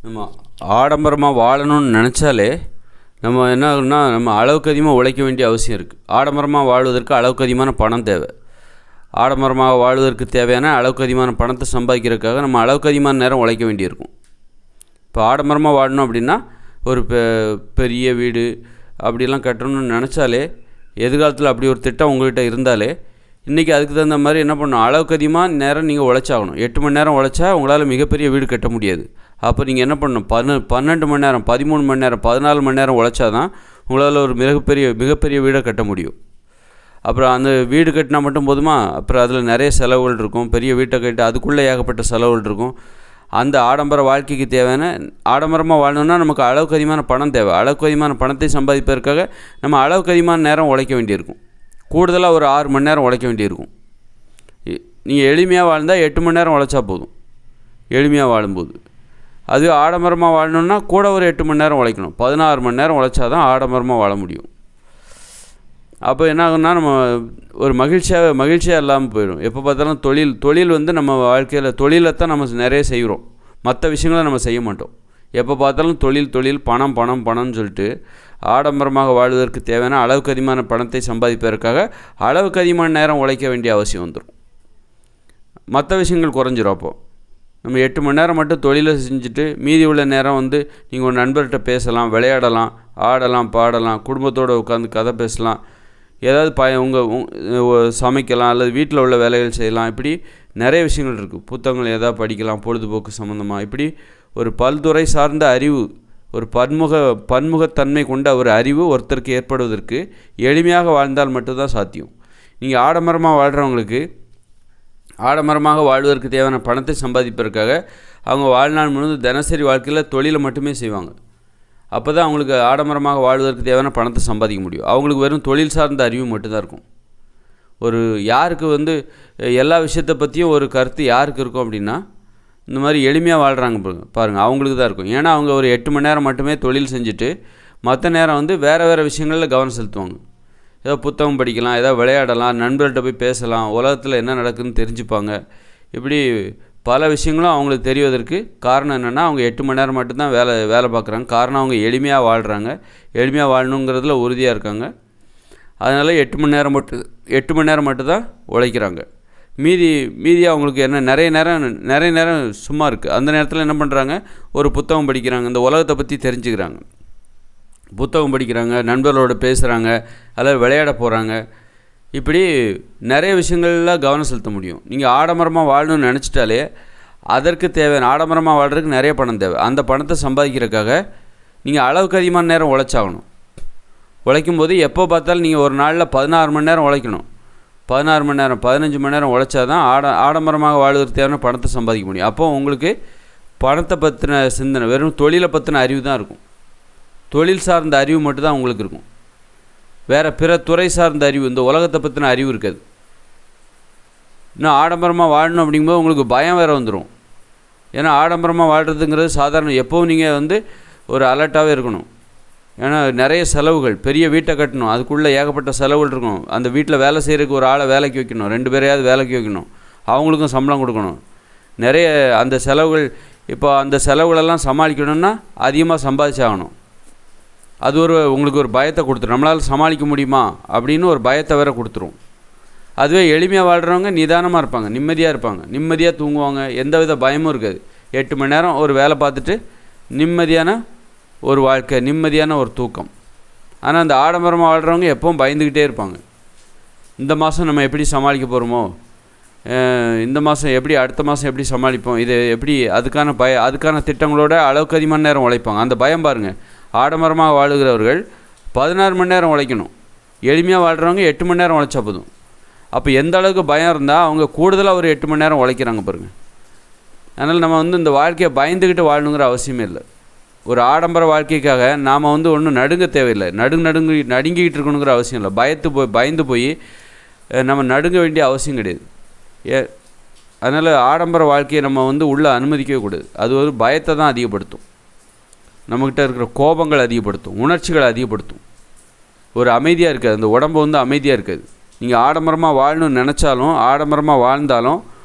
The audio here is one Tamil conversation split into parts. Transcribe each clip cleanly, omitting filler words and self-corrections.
நம்ம ஆடம்பரமாக வாழணும்னு நினச்சாலே நம்ம என்ன ஆகுன்னா, நம்ம அளவுக்கு அதிகமாக உழைக்க வேண்டிய அவசியம் இருக்குது. ஆடம்பரமாக வாழ்வதற்கு அளவுக்கு அதிகமான பணம் தேவை. ஆடம்பரமாக வாழ்வதற்கு தேவையான அளவுக்கு அதிகமான பணத்தை சம்பாதிக்கிறதுக்காக நம்ம அளவுக்கு அதிகமான நேரம் உழைக்க வேண்டியிருக்கும். இப்போ ஆடம்பரமாக வாழணும் அப்படின்னா ஒரு பெரிய வீடு அப்படிலாம் கட்டணும்னு நினச்சாலே, எதிர்காலத்தில் அப்படி ஒரு திட்டம் உங்கள்கிட்ட இருந்தாலே, இன்றைக்கி அதுக்கு தகுந்த மாதிரி என்ன பண்ணணும், அளவுக்கு அதிகமாக நேரம் நீங்கள் உழைச்சாகணும். 8 மணி நேரம் உழைச்சா உங்களால் மிகப்பெரிய வீடு கட்ட முடியாது. அப்போ நீங்கள் என்ன பண்ணணும், 12 மணி நேரம், 13 மணி நேரம், 14 மணி நேரம் உழைச்சா தான் உங்களால் ஒரு மிகப்பெரிய வீடை கட்ட முடியும். அப்புறம் அந்த வீடு கட்டினா மட்டும் போதுமா? அப்புறம் அதில் நிறைய செலவுகள் இருக்கும். பெரிய வீட்டை கட்டி அதுக்குள்ளே ஏகப்பட்ட செலவுகள் இருக்கும். அந்த ஆடம்பர வாழ்க்கைக்கு தேவையான, ஆடம்பரமாக வாழணுன்னா நமக்கு அளவுக்கு அதிகமான பணம் தேவை. அளவுக்கு அதிகமான பணத்தை சம்பாதிப்பதற்காக நம்ம அளவுக்கு அதிகமான நேரம் உழைக்க வேண்டியிருக்கும். கூடுதலாக ஒரு 6 மணி நேரம் உழைக்க வேண்டியிருக்கும். நீங்கள் எளிமையாக வாழ்ந்தால் 8 மணி நேரம் உழைச்சா போதும், எளிமையாக வாழும்போது. அதுவே ஆடம்பரமாக வாழணுன்னா கூட ஒரு 8 மணி நேரம் உழைக்கணும். 16 மணி நேரம் உழைச்சா தான் ஆடம்பரமாக வாழ முடியும். அப்போ என்ன ஆகுன்னா, நம்ம ஒரு மகிழ்ச்சியாக இல்லாமல் போயிடும். எப்போ பார்த்தாலும் தொழில் வந்து நம்ம வாழ்க்கையில் தொழிலை தான் நம்ம நிறைய செய்கிறோம். மற்ற விஷயங்களை நம்ம செய்ய மாட்டோம். எப்போ பார்த்தாலும் தொழில் பணம்னு சொல்லிட்டு ஆடம்பரமாக வாழ்வதற்கு தேவையான அளவுக்கு அதிகமான பணத்தை சம்பாதிப்பதற்காக அளவுக்கு அதிகமான நேரம் உழைக்க வேண்டிய அவசியம் வந்துடும். மற்ற விஷயங்கள் குறைஞ்சிரும். அப்போது நம்ம 8 மணி நேரம் மட்டும் தொழிலை செஞ்சுட்டு மீதி உள்ள நேரம் வந்து நீங்கள் ஒரு நண்பர்கிட்ட பேசலாம், விளையாடலாம், ஆடலாம், பாடலாம், குடும்பத்தோடு உட்காந்து கதை பேசலாம், ஏதாவது சமைக்கலாம், அல்லது வீட்டில் உள்ள வேலைகள் செய்யலாம். இப்படி நிறைய விஷயங்கள் இருக்குது. புத்தகங்கள் ஏதாவது படிக்கலாம், பொழுதுபோக்கு சம்மந்தமாக. இப்படி ஒரு பல்துறை சார்ந்த அறிவு, ஒரு பன்முகத்தன்மை கொண்ட ஒரு அறிவு ஒருத்தருக்கு ஏற்படுவதற்கு எளிமையாக வாழ்ந்தால் மட்டும்தான் சாத்தியம். நீங்கள் ஆடம்பரமாக வாழ்கிறவங்களுக்கு ஆடம்பரமாக வாழ்வதற்கு தேவையான பணத்தை சம்பாதிப்பதற்காக அவங்க வாழ்நாள் முழுவதும் தினசரி வாழ்க்கையில் தொழிலை மட்டுமே செய்வாங்க. அப்போ தான் அவங்களுக்கு ஆடம்பரமாக வாழ்வதற்கு தேவையான பணத்தை சம்பாதிக்க முடியும். அவங்களுக்கு வெறும் தொழில் சார்ந்த அறிவு மட்டும்தான் இருக்கும். ஒரு யாருக்கு வந்து எல்லா விஷயத்தை பற்றியும் ஒரு கருத்து யாருக்கு இருக்கும் அப்படின்னா, இந்த மாதிரி எளிமையாக வாழ்கிறாங்க பாருங்கள், அவங்களுக்கு தான் இருக்கும். ஏன்னா அவங்க ஒரு 8 மணி நேரம் மட்டுமே தொழில் செஞ்சுட்டு மற்ற நேரம் வந்து வேறு விஷயங்களில் கவனம் செலுத்துவாங்க. ஏதோ புத்தகம் படிக்கலாம், ஏதோ விளையாடலாம், நண்பர்கிட்ட போய் பேசலாம், உலகத்தில் என்ன நடக்குதுன்னு தெரிஞ்சுப்பாங்க. இப்படி பல விஷயங்களும் அவங்களுக்கு தெரிவதற்கு காரணம் என்னென்னா, அவங்க 8 மணி நேரம் மட்டும்தான் வேலை பார்க்குறாங்க. காரணம் அவங்க எளிமையாக வாழ்கிறாங்க, எளிமையாக வாழணுங்கிறதுல உறுதியாக இருக்காங்க. அதனால் 8 மணி நேரம் மட்டும்தான் உழைக்கிறாங்க. மீதி அவங்களுக்கு என்ன நிறைய நேரம் சும்மா இருக்குது. அந்த நேரத்தில் என்ன பண்ணுறாங்க, ஒரு புத்தகம் படிக்கிறாங்க, இந்த உலகத்தை பற்றி தெரிஞ்சுக்கிறாங்க, புத்தகம் படிக்கிறாங்க, நண்பர்களோடு பேசுகிறாங்க, அல்லது விளையாட போகிறாங்க. இப்படி நிறைய விஷயங்களில் கவனம் செலுத்த முடியும். நீங்கள் ஆடம்பரமாக வாழணும்னு நினச்சிட்டாலே அதற்கு தேவையான, ஆடம்பரமாக வாழ்கிறதுக்கு நிறைய பணம் தேவை. அந்த பணத்தை சம்பாதிக்கிறதுக்காக நீங்கள் அளவுக்கு அதிகமான நேரம் உழைச்சாகணும். உழைக்கும்போது எப்போ பார்த்தாலும் நீங்கள் ஒரு நாளில் 16 மணி நேரம் உழைக்கணும். 16 மணி நேரம், 15 மணி நேரம் உழைச்சா தான் ஆடம்பரமாக வாழ்வதற்கு தேவையான பணத்தை சம்பாதிக்க முடியும். அப்போது உங்களுக்கு பணத்தை பற்றின சிந்தனை, வெறும் தொழிலை பற்றின அறிவு தான் இருக்கும். தொழில் சார்ந்த அறிவு மட்டும்தான் உங்களுக்கு இருக்கும். வேறு பிற துறை சார்ந்த அறிவு, இந்த உலகத்தை பற்றின அறிவு இருக்காது. இன்னும் ஆடம்பரமாக வாழணும் அப்படிங்கும்போது உங்களுக்கு பயம் வேறு வந்துடும். ஏன்னா ஆடம்பரமாக வாழ்கிறதுங்கிறது சாதாரண, எப்போவும் நீங்கள் வந்து ஒரு அலர்ட்டாகவே இருக்கணும். ஏன்னா நிறைய செலவுகள், பெரிய வீட்டை கட்டணும், அதுக்குள்ளே ஏகப்பட்ட செலவுகள் இருக்கணும். அந்த வீட்டில் வேலை செய்கிறதுக்கு ஒரு ஆளை வேலைக்கு வைக்கணும், 2 பேரையாவது வேலைக்கு வைக்கணும், அவங்களுக்கும் சம்பளம் கொடுக்கணும். நிறைய அந்த செலவுகள், இப்போ அந்த செலவுகளெல்லாம் சமாளிக்கணும்னா அதிகமாக சம்பாதிச்சாகணும். அது உங்களுக்கு ஒரு பயத்தை கொடுத்துரும். நம்மளால் சமாளிக்க முடியுமா அப்படின்னு ஒரு பயத்தை வேற கொடுத்துரும். அதுவே எளிமையாக வாழ்கிறவங்க நிதானமாக இருப்பாங்க, நிம்மதியாக இருப்பாங்க, நிம்மதியாக தூங்குவாங்க, எந்தவித பயமும் இருக்காது. 8 மணி நேரம் ஒரு வேலை பார்த்துட்டு நிம்மதியான ஒரு வாழ்க்கை, நிம்மதியான ஒரு தூக்கம். ஆனால் அந்த ஆடம்பரமாக வாழ்கிறவங்க எப்பவும் பயந்துக்கிட்டே இருப்பாங்க. இந்த மாதம் நம்ம எப்படி சமாளிக்க போகிறோமோ, இந்த மாதம் எப்படி, அடுத்த மாதம் எப்படி சமாளிப்போம், இது எப்படி, அதுக்கான திட்டங்களோட அளவுக்கு அதிகமான நேரம் உழைப்பாங்க. அந்த பயம் பாருங்கள். ஆடம்பரமாக வாழுகிறவர்கள் 16 மணி நேரம் உழைக்கணும், எளிமையாக வாழ்கிறவங்க 8 மணி நேரம் உழைச்சா போதும். அப்போ எந்த அளவுக்கு பயம் இருந்தால் அவங்க கூடுதலாக ஒரு 8 மணி நேரம் உழைக்கிறாங்க பாருங்கள். அதனால் நம்ம வந்து இந்த வாழ்க்கையை பயந்துக்கிட்டு வாழணுங்கிற அவசியமே இல்லை. ஒரு ஆடம்பர வாழ்க்கைக்காக நாம் வந்து ஒன்றும் நடுங்க தேவையில்லை, நடுங்கிக்கிட்டு இருக்கணுங்கிற அவசியம் இல்லை. பயந்து போய் நம்ம நடுங்க வேண்டிய அவசியம் கிடையாது. அதனால் ஆடம்பர வாழ்க்கையை நம்ம வந்து உள்ளே அனுமதிக்கவே கூடாது. அது ஒரு பயத்தை தான் அதிகப்படுத்தும், நம்மக்கிட்ட இருக்கிற கோபங்கள் அதிகப்படுத்தும், உணர்ச்சிகளை அதிகப்படுத்தும். ஒரு அமைதியாக இருக்காது, அந்த உடம்பு வந்து அமைதியாக இருக்காது. நீங்கள் ஆடம்பரமாக வாழணும்னு நினச்சாலும், ஆடம்பரமாக வாழ்ந்தாலும்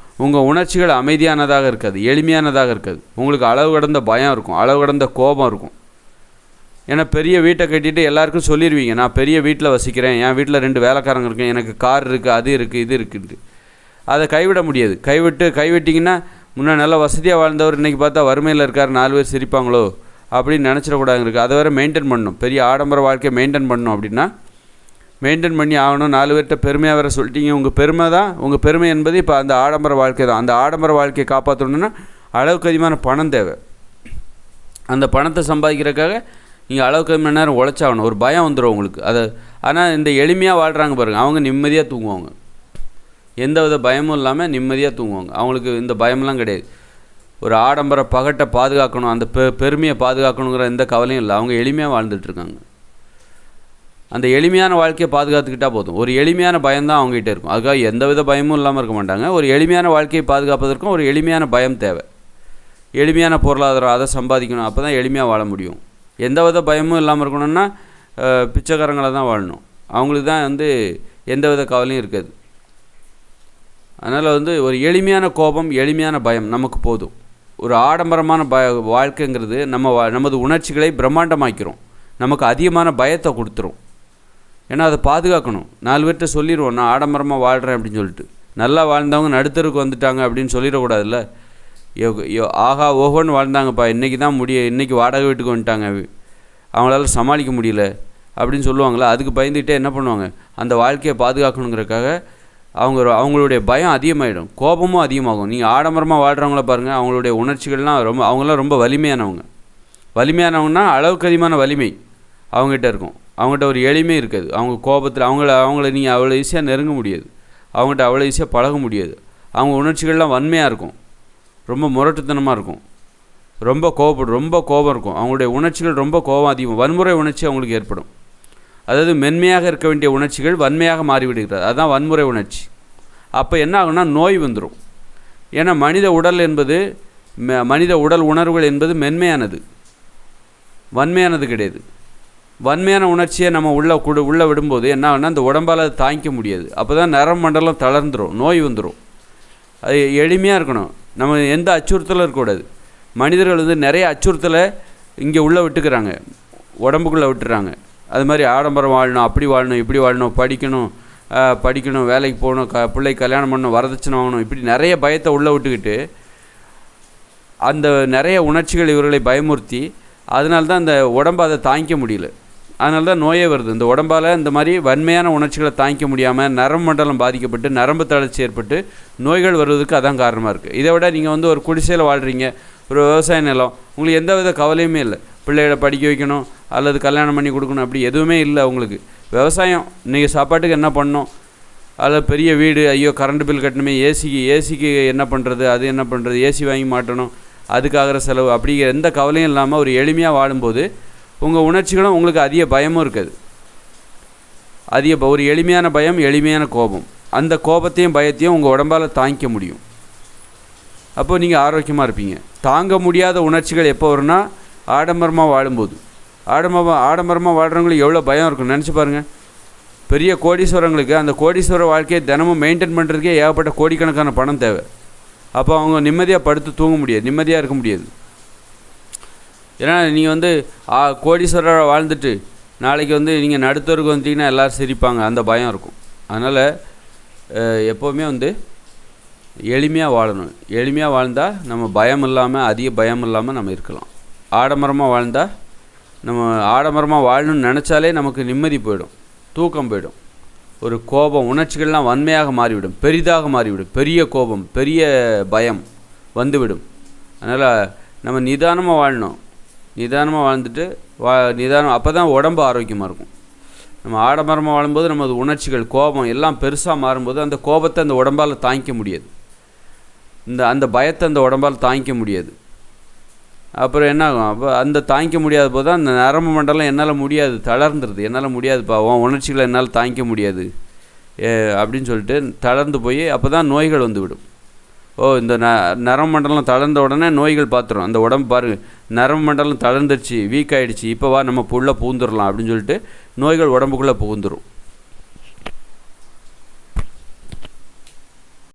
உங்கள் உணர்ச்சிகள் அமைதியானதாக இருக்காது, எளிமையானதாக இருக்காது. உங்களுக்கு அளவு கடந்த பயம் இருக்கும், அளவு கடந்த கோபம் இருக்கும். ஏன்னா பெரிய வீட்டை கட்டிட்டு எல்லாருக்கும் சொல்லிடுவீங்க, நான் பெரிய வீட்டில் வசிக்கிறேன், என் வீட்டில் 2 வேலைக்காரங்க இருக்கேன், எனக்கு கார் இருக்குது, அது இருக்குது, இது இருக்குன்ட்டு. அதை கைவிட முடியாது. கைவிட்டிங்கன்னா முன்னே நல்லா வசதியாக வாழ்ந்தவர் இன்றைக்கி பார்த்தா வறுமையில் இருக்கார், 4 பேர் சிரிப்பாங்களோ அப்படின்னு நினச்சிடக்கூடாது இருக்குது. அதை வேறு மெயின்டைன் பண்ணணும். பெரிய ஆடம்பர வாழ்க்கையை மெயின்டைன் பண்ணணும் அப்படின்னா மெயின்டைன் பண்ணி ஆகணும். 4 பேர்கிட்ட பெருமையாக வேறு சொல்லிட்டீங்க. உங்கள் பெருமை தான், உங்கள் பெருமை என்பது இப்போ அந்த ஆடம்பர வாழ்க்கை தான். அந்த ஆடம்பர வாழ்க்கையை காப்பாற்றணுன்னா அளவுக்கு அதிகமான பணம் தேவை. அந்த பணத்தை சம்பாதிக்கிறதுக்காக நீங்கள் அளவுக்கு அதிகமான நேரம் உழைச்சாகணும். ஒரு பயம் வந்துடும் உங்களுக்கு. ஆனால் இந்த எளிமையாக வாழ்கிறாங்க பாருங்கள், அவங்க நிம்மதியாக தூங்குவாங்க. எந்த வித பயமும் இல்லாமல் நிம்மதியாக தூங்குவாங்க. அவங்களுக்கு இந்த பயமெல்லாம் கிடையாது. ஒரு ஆடம்பர பகட்டை பாதுகாக்கணும், அந்த பெருமையை பாதுகாக்கணுங்கிற எந்த கவலையும் இல்லை. அவங்க எளிமையாக வாழ்ந்துட்டுருக்காங்க. அந்த எளிமையான வாழ்க்கையை பாதுகாத்துக்கிட்டால் போதும். ஒரு எளிமையான பயம்தான் அவங்ககிட்ட இருக்கும். அதுக்காக எந்த வித பயமும் இல்லாமல் இருக்க மாட்டாங்க. ஒரு எளிமையான வாழ்க்கையை பாதுகாப்பதற்கும் ஒரு எளிமையான பயம் தேவை. எளிமையான பொருளாதாரம், அதை சம்பாதிக்கணும். அப்போ தான் எளிமையாக வாழ முடியும். எந்த வித பயமும் இல்லாமல் இருக்கணும்னா பிச்சைக்காரங்களை தான் வாழணும். அவங்களுக்கு தான் எந்த வித கவலையும் இருக்காது. அதனால் ஒரு எளிமையான கோபம், எளிமையான பயம் நமக்கு போதும். ஒரு ஆடம்பரமான வாழ்க்கைங்கிறது நமது உணர்ச்சிகளை பிரம்மாண்டமாக்கிறோம், நமக்கு அதிகமான பயத்தை கொடுத்துரும். ஏன்னா அதை பாதுகாக்கணும். 4 பேர்கிட்ட சொல்லிடுவோம், நான் ஆடம்பரமாக வாழ்கிறேன் அப்படின்னு சொல்லிட்டு. நல்லா வாழ்ந்தவங்க நடுத்தருக்கு வந்துட்டாங்க அப்படின்னு சொல்லிடக்கூடாதுல்ல. ஆகா ஓஹோன்னு வாழ்ந்தாங்கப்பா, இன்றைக்கி தான் இன்றைக்கி வாடகை வீட்டுக்கு வந்துட்டாங்க, அவங்களால சமாளிக்க முடியல அப்படின்னு சொல்லுவாங்களா. அதுக்கு பயந்துக்கிட்டே என்ன பண்ணுவாங்க, அந்த வாழ்க்கையை பாதுகாக்கணுங்கிறதுக்காக அவங்களுடைய பயம் அதிகமாகிடும், கோபமும் அதிகமாகும். நீங்கள் ஆடம்பரமாக வாழ்கிறவங்கள பாருங்கள், அவங்களுடைய உணர்ச்சிகள்லாம் அவங்களாம் ரொம்ப வலிமையானவங்கன்னா அளவுக்கு அதிகமான வலிமை அவங்ககிட்ட இருக்கும். அவங்ககிட்ட ஒரு எளிமை இருக்காது. அவங்க கோபத்தில் அவங்கள நீங்கள் அவ்வளோ ஈஸியாக நெருங்க முடியாது, அவங்ககிட்ட அவ்வளோ ஈஸியாக பழக முடியாது. அவங்க உணர்ச்சிகள்லாம் வன்மையாக இருக்கும், ரொம்ப முரட்டுத்தனமாக இருக்கும், ரொம்ப கோபம் இருக்கும். அவங்களுடைய உணர்ச்சிகள் ரொம்ப கோபம் அதிகம், வன்முறை உணர்ச்சி அவங்களுக்கு ஏற்படும். அதாவது மென்மையாக இருக்க வேண்டிய உணர்ச்சிகள் வன்மையாக மாறிவிடுகிறது, அதுதான் வன்முறை உணர்ச்சி. அப்போ என்ன ஆகும்னா நோய் வந்துடும். ஏன்னா மனித உடல் உணர்வுகள் என்பது மென்மையானது, வன்மையானது கிடையாது. வன்மையான உணர்ச்சியை நம்ம உள்ளே விடும்போது என்ன ஆகுனா அந்த உடம்பால் அதை தாங்கிக்க முடியாது. அப்போ தான் நரம்பு மண்டலம் தளர்ந்துடும், நோய் வந்துடும். அது எளிமையாக இருக்கணும், நம்ம எந்த அச்சுறுத்தலும் இருக்கக்கூடாது. மனிதர்கள் நிறைய அச்சுறுத்தலை இங்கே உள்ளே விட்டுக்கிறாங்க, உடம்புக்குள்ளே விட்டுறாங்க. அது மாதிரி ஆடம்பரம் வாழணும், அப்படி வாழணும், இப்படி வாழணும், படிக்கணும், வேலைக்கு போகணும், பிள்ளை கல்யாணம் பண்ணணும், வரதட்சணை வாங்கணும், இப்படி நிறைய பயத்தை உள்ளே விட்டுக்கிட்டு அந்த நிறைய உணர்ச்சிகள் இவர்களை பயமுறுத்தி அதனால்தான் அந்த உடம்பை அதை தாங்கிக்க முடியல. அதனால தான் நோயே வருது. இந்த உடம்பால் இந்த மாதிரி வன்மையான உணர்ச்சிகளை தாங்கிக்க முடியாமல் நரம்பு மண்டலம் பாதிக்கப்பட்டு நரம்பு தளர்ச்சி ஏற்பட்டு நோய்கள் வருவதுக்கு அதான் காரணமாக இருக்குது. இதை விட நீங்கள் ஒரு குடிசையில் வாழ்கிறீங்க, ஒரு விவசாய நிலம், உங்களுக்கு எந்த வித கவலையுமே இல்லை. பிள்ளைகளை படிக்க வைக்கணும் அல்லது கல்யாணம் பண்ணி கொடுக்கணும், அப்படி எதுவுமே இல்லை உங்களுக்கு. விவசாயம், இன்றைக்கி சாப்பாட்டுக்கு என்ன பண்ணணும், அதில் பெரிய வீடு, ஐயோ கரண்ட் பில் கட்டணுமே, ஏசிக்கு என்ன பண்ணுறது, அது என்ன பண்ணுறது, ஏசி வாங்கி மாட்டணும், அதுக்காகிற செலவு, அப்படிங்கிற எந்த கவலையும் இல்லாமல் ஒரு எளிமையாக வாழும்போது உங்கள் உணர்ச்சிகளும் உங்களுக்கு அதிக பயமும் இருக்காது. ஒரு எளிமையான பயம், எளிமையான கோபம், அந்த கோபத்தையும் பயத்தையும் உங்கள் உடம்பால் தாங்கிக்க முடியும். அப்போது நீங்கள் ஆரோக்கியமாக இருப்பீங்க. தாங்க முடியாத உணர்ச்சிகள் எப்போ வரும்னா ஆடம்பரமாக வாழும்போது. ஆடம்பரமாக வாழ்கிறவங்களுக்கு எவ்வளோ பயம் இருக்கும் நினச்சி பாருங்கள். பெரிய கோடீஸ்வரங்களுக்கு அந்த கோடீஸ்வர வாழ்க்கையை தினமும் மெயின்டைன் பண்ணுறதுக்கே ஏகப்பட்ட கோடிக்கணக்கான பணம் தேவை. அப்போ அவங்க நிம்மதியாக படுத்து தூங்க முடியாது, நிம்மதியாக இருக்க முடியாது. ஏன்னா நீங்கள் கோடீஸ்வரராக வாழ்ந்துட்டு நாளைக்கு நீங்கள் நடுத்தருக்கு வந்தீங்கன்னா எல்லோரும் சிரிப்பாங்க, அந்த பயம் இருக்கும். அதனால் எப்போவுமே எளிமையாக வாழணும். எளிமையாக வாழ்ந்தால் நம்ம பயம் இல்லாமல், அதிக பயம் இல்லாமல் நம்ம இருக்கலாம். ஆடம்பரமாக வாழ்ந்தால் நம்ம ஆடம்பரமாக வாழணும்னு நினச்சாலே நமக்கு நிம்மதி போயிடும், தூக்கம் போயிடும். ஒரு கோபம், உணர்ச்சிகள்லாம் வன்மையாக மாறிவிடும், பெரிதாக மாறிவிடும். பெரிய கோபம், பெரிய பயம் வந்துவிடும். அதனால் நம்ம நிதானமாக வாழணும். நிதானமாக வாழ்ந்துட்டு அப்போ தான் உடம்பு ஆரோக்கியமாக இருக்கும். நம்ம ஆடம்பரமாக வாழும்போது நமது உணர்ச்சிகள், கோபம் எல்லாம் பெருசாக மாறும்போது அந்த கோபத்தை அந்த உடம்பால் தாங்கிக்க முடியாது, அந்த பயத்தை அந்த உடம்பால் தாங்கிக்க முடியாது. அப்புறம் என்ன ஆகும், அப்போ அந்த தாங்கிக்க முடியாத போது தான் அந்த நரம்பு மண்டலம் என்னால் முடியாது, தளர்ந்துருது. என்னால் முடியாதுப்பா, உணர்ச்சிகளை என்னால் தாங்கிக்க முடியாது அப்படின்னு சொல்லிட்டு தளர்ந்து போய் அப்போ தான் நோய்கள் வந்துவிடும். இந்த நரம்பு மண்டலம் தளர்ந்த உடனே நோய்கள் பார்த்துரும். அந்த உடம்பு பாருங்கள், நரம்பு மண்டலம் தளர்ந்துருச்சு, வீக் ஆகிடுச்சு, இப்போ நம்ம உள்ளே பூந்துடலாம் அப்படின்னு சொல்லிட்டு நோய்கள் உடம்புக்குள்ளே புகுந்துடும்.